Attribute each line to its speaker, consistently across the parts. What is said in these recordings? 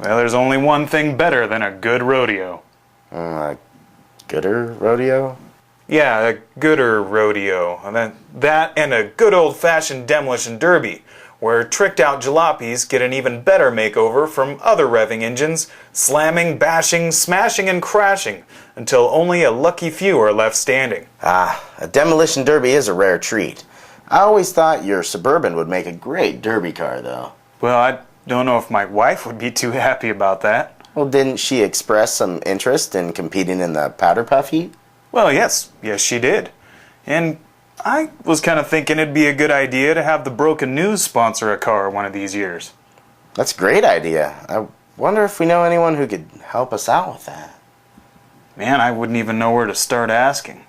Speaker 1: Well, there's only one thing better than a good rodeo.
Speaker 2: A gooder rodeo?
Speaker 1: Yeah, a gooder rodeo. And then that and a good old-fashioned demolition derby, where tricked-out jalopies get an even better makeover from other revving engines, slamming, bashing, smashing, and crashing, until only a lucky few are left standing.
Speaker 2: A demolition derby is a rare treat. I always thought your Suburban would make a great derby car, though.
Speaker 1: Well, I don't know if my wife would be too happy about that.
Speaker 2: Well, didn't she express some interest in competing in the Powder Puff heat?
Speaker 1: Well, yes, she did. And I was kind of thinking it'd be a good idea to have the Broken News sponsor a car one of these years.
Speaker 2: That's a great idea. I wonder if we know anyone who could help us out with that.
Speaker 1: Man, I wouldn't even know where to start asking.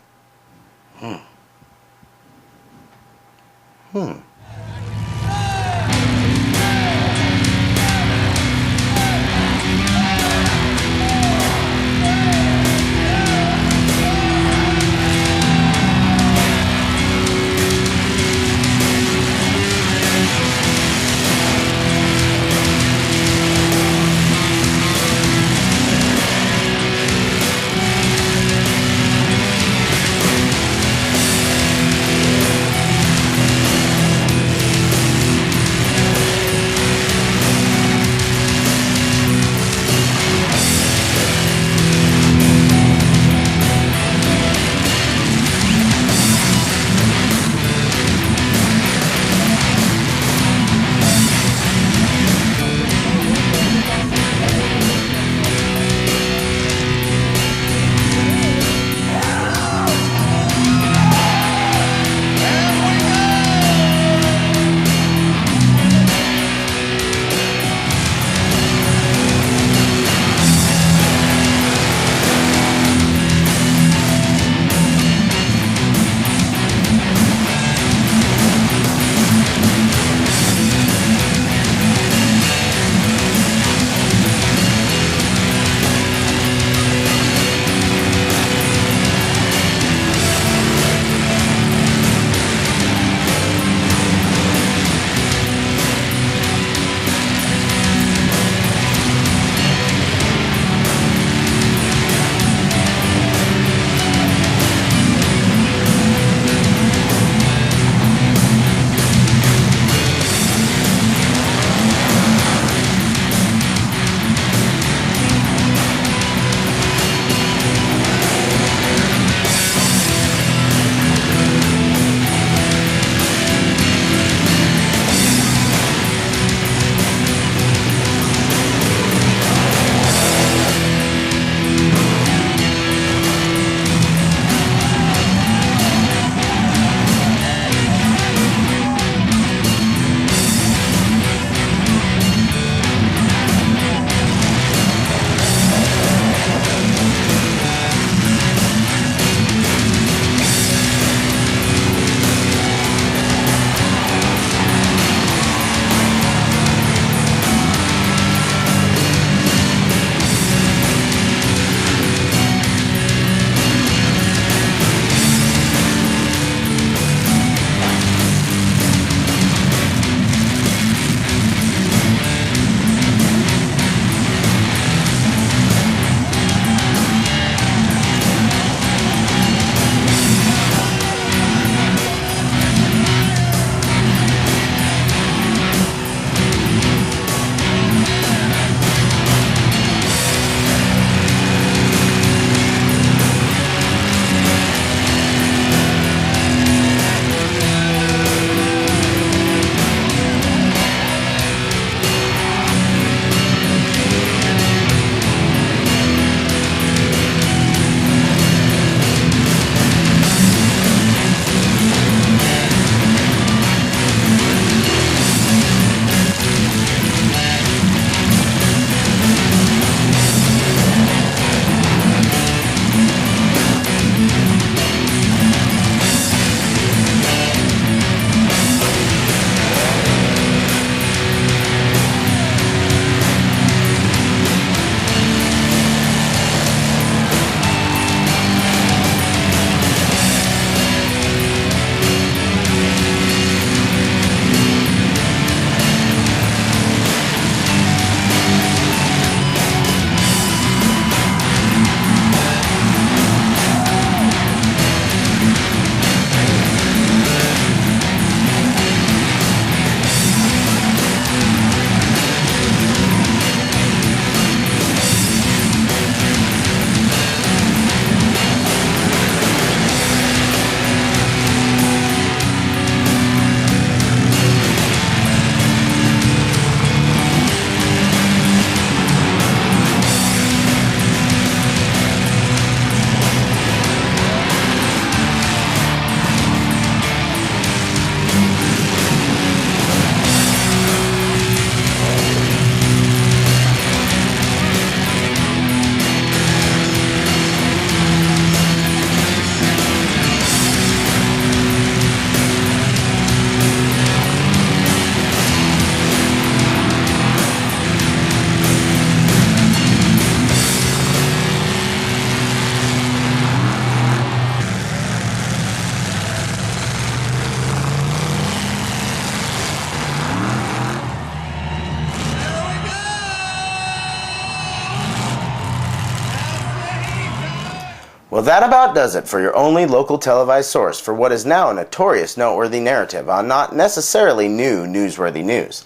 Speaker 2: Well, that about does it for your only local televised source for what is now a notorious noteworthy narrative on not necessarily new newsworthy news,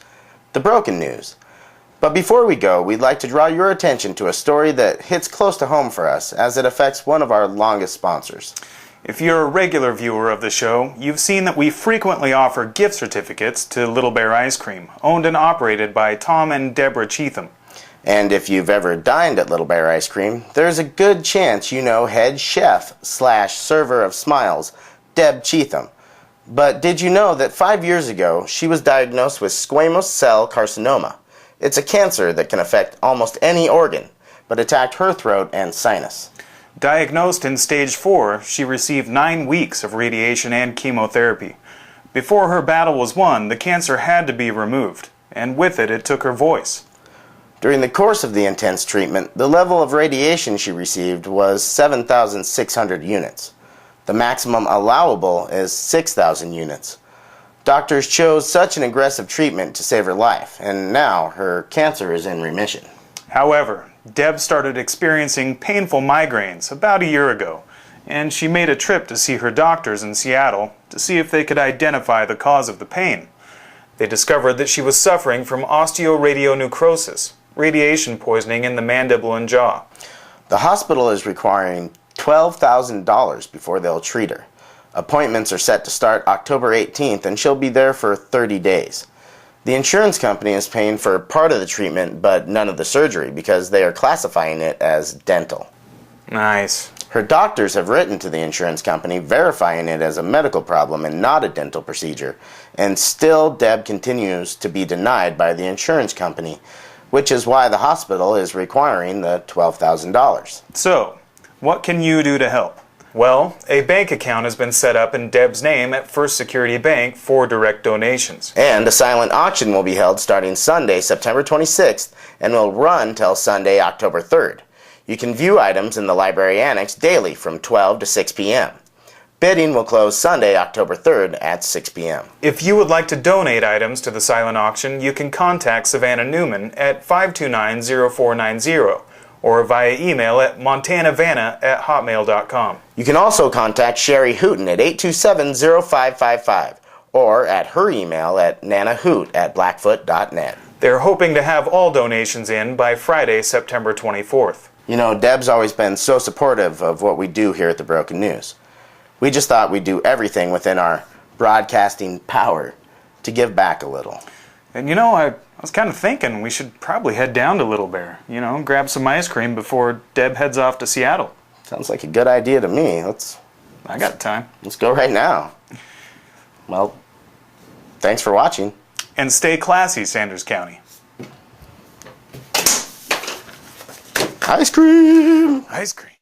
Speaker 2: the broken news. But before we go, we'd like to draw your attention to a story that hits close to home for us as it affects one of our longest sponsors.
Speaker 1: If you're a regular viewer of the show, you've seen that we frequently offer gift certificates to Little Bear Ice Cream, owned and operated by Tom and Deborah Cheatham.
Speaker 2: And if you've ever dined at Little Bear Ice Cream, there's a good chance you know head chef / server of smiles, Deb Cheatham. But did you know that 5 years ago, she was diagnosed with squamous cell carcinoma? It's a cancer that can affect almost any organ, but attacked her throat and sinus.
Speaker 1: Diagnosed in stage 4, she received 9 weeks of radiation and chemotherapy. Before her battle was won, the cancer had to be removed, and with it, it took her voice.
Speaker 2: During the course of the intense treatment, the level of radiation she received was 7,600 units. The maximum allowable is 6,000 units. Doctors chose such an aggressive treatment to save her life, and now her cancer is in remission.
Speaker 1: However, Deb started experiencing painful migraines about a year ago, and she made a trip to see her doctors in Seattle to see if they could identify the cause of the pain. They discovered that she was suffering from osteoradionecrosis, radiation poisoning in the mandible and jaw.
Speaker 2: The hospital is requiring $12,000 before they'll treat her. Appointments are set to start October 18th, and she'll be there for 30 days. The insurance company is paying for part of the treatment, but none of the surgery, because they are classifying it as dental.
Speaker 1: Nice.
Speaker 2: Her doctors have written to the insurance company verifying it as a medical problem and not a dental procedure, and still Deb continues to be denied by the insurance company, which is why the hospital is requiring the $12,000.
Speaker 1: So, what can you do to help? Well, a bank account has been set up in Deb's name at First Security Bank for direct donations.
Speaker 2: And a silent auction will be held starting Sunday, September 26th, and will run till Sunday, October 3rd. You can view items in the library annex daily from 12 to 6 p.m. Bidding will close Sunday, October 3rd at 6 p.m.
Speaker 1: If you would like to donate items to the silent auction, you can contact Savannah Newman at 529-0490 or via email at montanavanna@hotmail.com.
Speaker 2: You can also contact Sherry Hooten at 827-0555 or at her email at nanahoot@blackfoot.net.
Speaker 1: They're hoping to have all donations in by Friday, September 24th.
Speaker 2: You know, Deb's always been so supportive of what we do here at the Broken News. We just thought we'd do everything within our broadcasting power to give back a little.
Speaker 1: And you know, I was kind of thinking we should probably head down to Little Bear, grab some ice cream before Deb heads off to Seattle.
Speaker 2: Sounds like a good idea to me.
Speaker 1: I got time.
Speaker 2: Let's go right now. Well, thanks for watching.
Speaker 1: And stay classy, Sanders County.
Speaker 2: Ice cream!
Speaker 1: Ice cream.